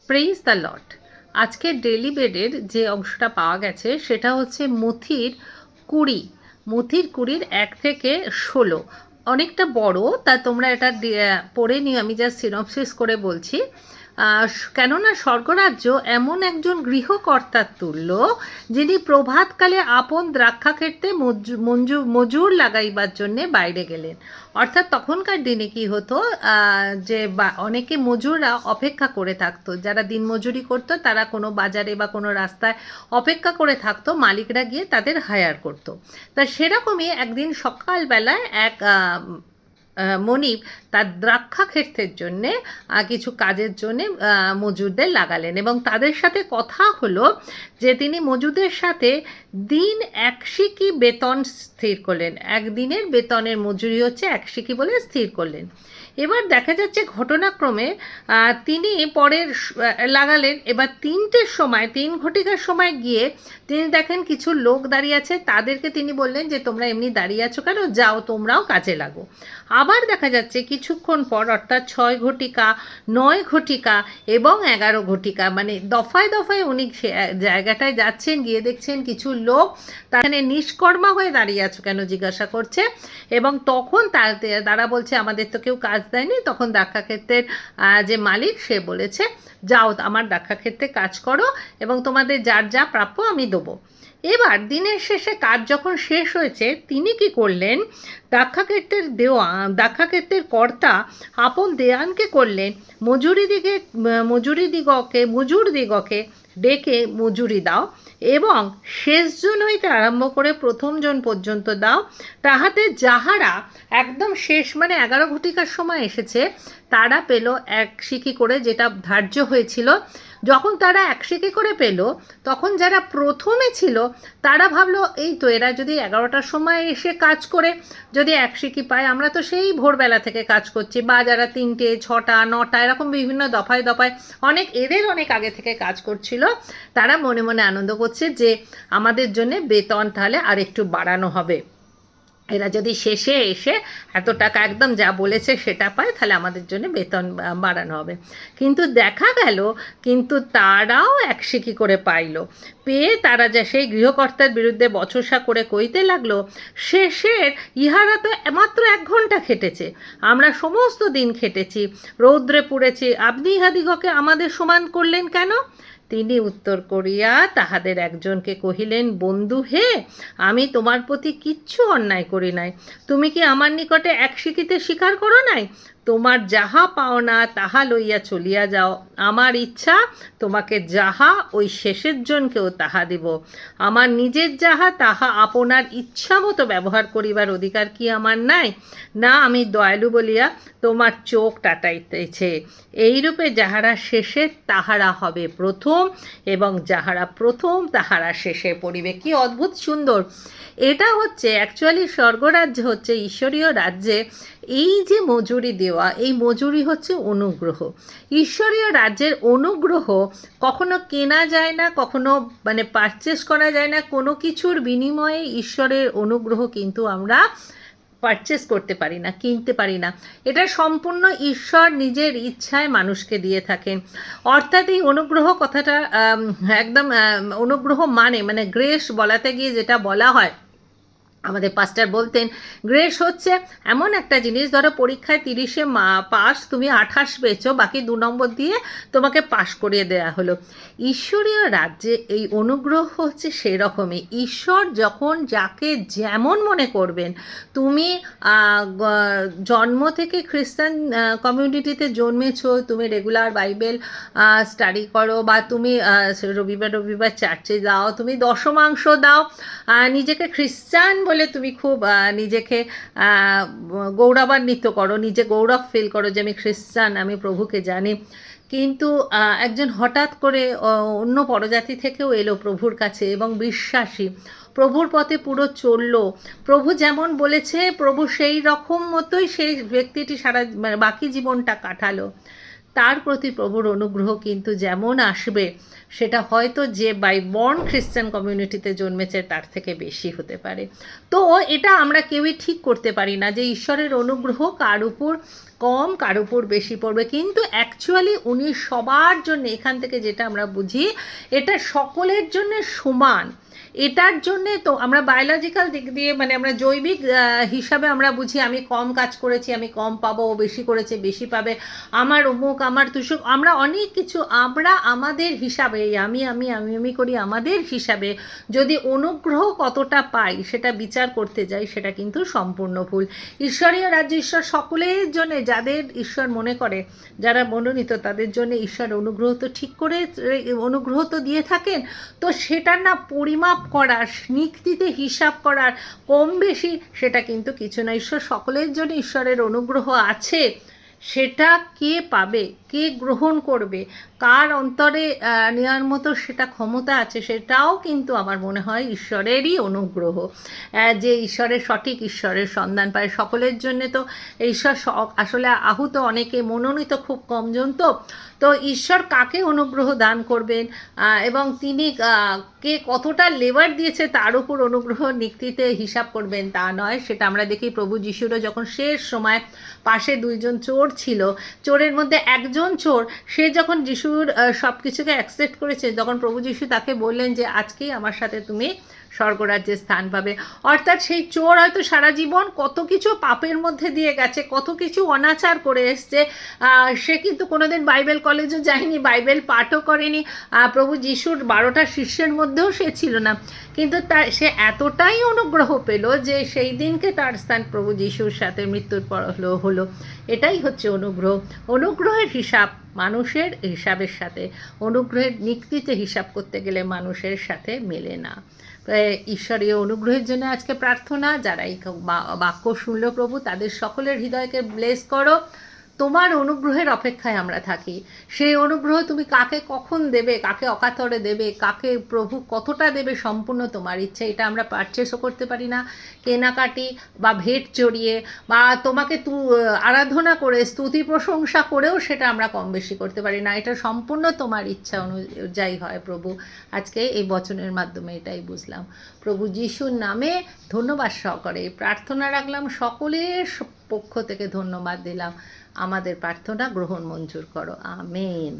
Praise the Lord. আজকের daily বেডের যে অংশটা পাওয়া গেছে সেটা হচ্ছে মথির 20, মথির 20 1 থেকে 16। অনেকটা বড়, তা তোমরা এটা পড়ে নিও, আমি জাস্ট সিনপসিস করে বলছি। কেননা স্বর্গরাজ্য এমন একজন গৃহকর্তার তুল্য, যিনি প্রভাতকালে আপন দ্রাক্ষাক্ষেত্রে মজুর লাগাইবার জন্যে বাইরে গেলেন। অর্থাৎ তখনকার দিনে কি হতো, যে অনেকে মজুররা অপেক্ষা করে থাকতো, যারা দিনমজুরি করতো তারা কোনো বাজারে বা কোনো রাস্তায় অপেক্ষা করে থাকতো, মালিকরা গিয়ে তাদের হায়ার করতো। তা সেরকমই একদিন সকালবেলায় এক মনিব তার দ্রাক্ষাক্ষেত্রের জন্যে কিছু কাজের জন্যে মজুরদের লাগালেন, এবং তাদের সাথে কথা হলো যে তিনি মজুরদের সাথে দিন 1 সিকি বেতন স্থির করলেন। একদিনের বেতনের মজুরি হচ্ছে 1 সিকি বলে স্থির করলেন। এবার দেখা যাচ্ছে ঘটনাক্রমে তিনি পরের লাগালেন। এবার 3টের সময়, 3 ঘটিকার সময় গিয়ে তিনি দেখেন কিছু লোক দাঁড়িয়ে আছে, তাদেরকে তিনি বললেন যে তোমরা এমনি দাঁড়িয়ে আছো কেন, যাও তোমরাও কাজে লাগো। আবার দেখা যাচ্ছে কিছুক্ষণ পর, অর্থাৎ 6 ঘটিকা, 9 ঘটিকা এবং 11 ঘটিকা, মানে দফায় দফায় উনি জায়গাটায় যাচ্ছেন, গিয়ে দেখছেন কিছু লোক তাখানে নিষ্কর্মা হয়ে দাঁড়িয়ে আছো কেন জিজ্ঞাসা করছে। এবং তখন তারা বলছে আমাদের তো কেউ কাজ দেয়নি। তখন দ্রাক্ষাক্ষেত্রের যে মালিক সে বলেছে, যাও আমার দ্রাক্ষাক্ষেত্রে কাজ করো এবং তোমাদের যার যা প্রাপ্য আমি দেবো। এবার দিনের শেষে কাজ যখন শেষ হয়েছে, তিনি কি করলেন, দ্রাক্ষাক্ষেত্রের কর্তা আপন দেয়ানকে করলেন মজুর দিগকে ডেকে মজুরি দাও, এবং শেষজন হইতে আরম্ভ করে প্রথমজন পর্যন্ত দাও। তাহাতে যাহারা একদম শেষ, মানে 11 ঘটিকার সময় এসেছে, তারা পেল 1 সিকি করে, যেটা ধার্য হয়েছিল। যখন তারা 1 সিকি করে পেল, তখন যারা প্রথমে ছিল তারা ভাবলো এই তো এরা যদি 11টার সময় এসে কাজ করে যদি 1 সিকি পায়, আমরা তো সেই ভোরবেলা থেকে কাজ করছি, বা যারা 3টে, 6টা, 9টা এরকম বিভিন্ন দফায় দফায় এদের অনেক আগে থেকে কাজ করছিল, তারা মনে মনে আনন্দ করছে যে আমাদের জন্য বেতন তাহলে আর একটু বাড়ানো হবে। এরা যদি শেষে এসে এত টাকা একদম যা বলেছে সেটা পায়, তাহলে আমাদের জন্য বেতন বাড়ানো হবে। কিন্তু দেখা গেল কিন্তু তারাও 1 সিকি করে পাইল। পেয়ে তারা যা সেই গৃহকর্তার বিরুদ্ধে বচসা করে কইতে লাগলো, শেষের ইহারা তো মাত্র 1 ঘন্টা খেটেছে, আমরা সমস্ত দিন খেটেছি, রৌদ্রে পুড়েছি, আপনি ইহাদিগকে আমাদের সমান করলেন কেন? তিনি উত্তর করিয়া তাহাদের একজনকে কহিলেন, বন্ধু হে, আমি তোমার প্রতি কিচ্ছু অন্যায় করি নাই। তুমি কি আমার নিকটে 1 সিকিতে স্বীকার করো নাই? তোমার যাহা পাওনা তাহা লইয়া চলিয়া যাও। আমার ইচ্ছা তোমাকে যাহা, ওই শেষের জনকেও তাহা দিব। আমার নিজের যাহা তাহা আপনার ইচ্ছা মতো ব্যবহার করিবার অধিকার কি আমার নাই? না আমি দয়ালু বলিয়া তোমার চোখ টাটাইতেছে। এইরূপে যাহারা শেষে তাহারা হবে প্রথম, এবং যাহারা প্রথম তাহারা শেষে পড়িবে। কি অদ্ভুত সুন্দর! এটা হচ্ছে অ্যাকচুয়ালি স্বর্গরাজ্য হচ্ছে ঈশ্বরীয় রাজ্যে এই যে মজুরি দেওয়া, এই মজুরি হচ্ছে অনুগ্রহ। ঈশ্বরীয় রাজ্যের অনুগ্রহ কখনো কেনা যায় না, কখনো মানে পারচেস করা যায় না। কোনো কিছুর বিনিময়ে ঈশ্বরের অনুগ্রহ কিন্তু আমরা পারচেস করতে পারি না, কিনতে পারি না। এটা সম্পূর্ণ ঈশ্বর নিজের ইচ্ছায় মানুষকে দিয়ে থাকেন। অর্থাৎ এই অনুগ্রহ কথাটা একদম অনুগ্রহ মানে গ্রেস বলাতে গিয়ে যেটা বলা হয়, আমাদের পাস্টার বলতেন গ্রেস হচ্ছে এমন একটা জিনিস, ধরো পরীক্ষায় 30-এ পাস, তুমি 28 পেয়েছো, বাকি 2 নম্বর দিয়ে তোমাকে পাস করিয়ে দেওয়া হলো। ঈশ্বরীয় রাজ্যে এই অনুগ্রহ হচ্ছে সেরকমই। ঈশ্বর যখন যাকে যেমন মনে করবেন, তুমি জন্ম থেকে খ্রিস্টান কমিউনিটিতে জন্মেছো, তুমি রেগুলার বাইবেল স্টাডি করো, বা তুমি রবিবার চার্চে যাও, তুমি দশমাংশ দাও, নিজেকে খ্রিস্টান বলে তুমি খুব নিজেকে গৌরবান্বিত করো, নিজে গৌরব ফিল করো যে আমি খ্রিস্টান, আমি প্রভুকে জানি। কিন্তু একজন হঠাৎ করে অন্য পরজাতি থেকেও এলো প্রভুর কাছে এবং বিশ্বাসী, প্রভুর পথে পুরো চললো, প্রভু যেমন বলেছে প্রভু সেই রকম মতোই সেই ব্যক্তিটি সারা বাকি জীবনটা কাটালো। তার প্রতি প্রভুর অনুগ্রহ কিন্তু যেমন আসবে, সেটা হয়তো যে বাই বর্ন খ্রিস্টান কমিউনিটিতে জন্মেছে তার থেকে বেশি হতে পারে। তো এটা আমরা কেউই ঠিক করতে পারি না যে ঈশ্বরের অনুগ্রহ কার উপর কম কার উপর বেশি পড়বে, কিন্তু অ্যাকচুয়ালি উনি সবার জন্য, এখান থেকে যেটা আমরা বুঝি, এটা সকলের জন্য সমান। এটার জন্যে তো আমরা বায়োলজিক্যাল দিক দিয়ে, মানে আমরা জৈবিক হিসাবে আমরা বুঝি আমি কম কাজ করেছি আমি কম পাবো, ও বেশি করেছে বেশি পাবে, আমার অমুক আমার তুসুক, আমরা অনেক কিছু আমরা আমাদের হিসাবে আমি করি আমাদের হিসাবে যদি অনুগ্রহ কতটা পাই সেটা বিচার করতে যাই, সেটা কিন্তু সম্পূর্ণ ভুল। ঈশ্বরীয় রাজ্য ঈশ্বর সকলের জন্য, যাদের ঈশ্বর মনে করে, যারা মনোনীত তাদের জন্য ঈশ্বর অনুগ্রহ তো ঠিক করে অনুগ্রহ তো দিয়ে থাকেন। তো সেটার না পরিমাপ করার, নিক্তিতে হিসাব করার কম বেশি সেটা কিন্তু কিছু না। ঈশ্বর সকলের জন্য ঈশ্বরের অনুগ্রহ আছে, সেটা কে পাবে, কে গ্রহণ করবে, কার অন্তরে নেওয়ার মতো সেটা ক্ষমতা আছে, সেটাও কিন্তু আমার মনে হয় ঈশ্বরেরই অনুগ্রহ। যে ঈশ্বরের সঠিক ঈশ্বরের সন্ধান পায় সকলের জন্যে, তো ঈশ্বর আসলে আহুত অনেকে, মনোনীত খুব কমজন। তো ঈশ্বর কাকে অনুগ্রহ দান করবেন এবং তিনি কে কতটা লেবার দিয়েছে তার উপর অনুগ্রহ নিক্তিতে হিসাব করবেন তা নয়। সেটা আমরা দেখি প্রভু যিশুরও যখন শেষ সময় পাশে দুইজন চোর ছিল, চোরের মধ্যে একজন চোর, সে যখন যিশুর সব কিছুকে অ্যাকসেপ্ট করেছে, যখন প্রভু যিশু তাকে বললেন যে আজকেই আমার সাথে তুমি স্বর্গরাজ্যে স্থান পাবে, অর্থাৎ সেই চোর হয়তো সারা জীবন কত কিছু পাপের মধ্যে দিয়ে গেছে, কত কিছু অনাচার করে এসছে, সে কিন্তু কোনোদিন বাইবেল কলেজও যায়নি, বাইবেল পাঠও করেনি, প্রভু যিশুর 12টা শিষ্যের মধ্যেও সে ছিল না, কিন্তু সে এতটাই অনুগ্রহ পেল যে সেই দিনকে তার স্থান প্রভু যিশুর সাথে মৃত্যুর পর হলো। এটাই হচ্ছে অনুগ্রহ। অনুগ্রহের হিসাব মানুষের হিসাবের সাথে, অনুগ্রহের নিক্তিতে হিসাব করতে গেলে মানুষের সাথে মেলে না। ঈশ্বরীয় অনুগ্রহের জন্য আজকে প্রার্থনা, যারা এই বাক্য শুনল প্রভু তাদের সকলের হৃদয়কে ব্লেস করো। তোমার অনুগ্রহের অপেক্ষায় আমরা থাকি। সেই অনুগ্রহ তুমি কাকে কখন দেবে, কাকে অকাতরে দেবে, কাকে প্রভু কতটা দেবে, সম্পূর্ণ তোমার ইচ্ছে। এটা আমরা পারচেসও করতে পারি না, কেনাকাটি বা ভেট চড়িয়ে বা তোমাকে আরাধনা করে স্তুতি প্রশংসা করেও সেটা আমরা কম বেশি করতে পারি না। এটা সম্পূর্ণ তোমার ইচ্ছা অনুযায়ী হয় প্রভু। আজকে এই বচনের মাধ্যমে এটাই বুঝলাম। প্রভু যিশুর নামে ধন্যবাদ সহকারে প্রার্থনা রাখলাম, সকলের পক্ষ থেকে ধন্যবাদ দিলাম। আমাদের প্রার্থনা গ্রহণ মঞ্জুর করো, আমেন।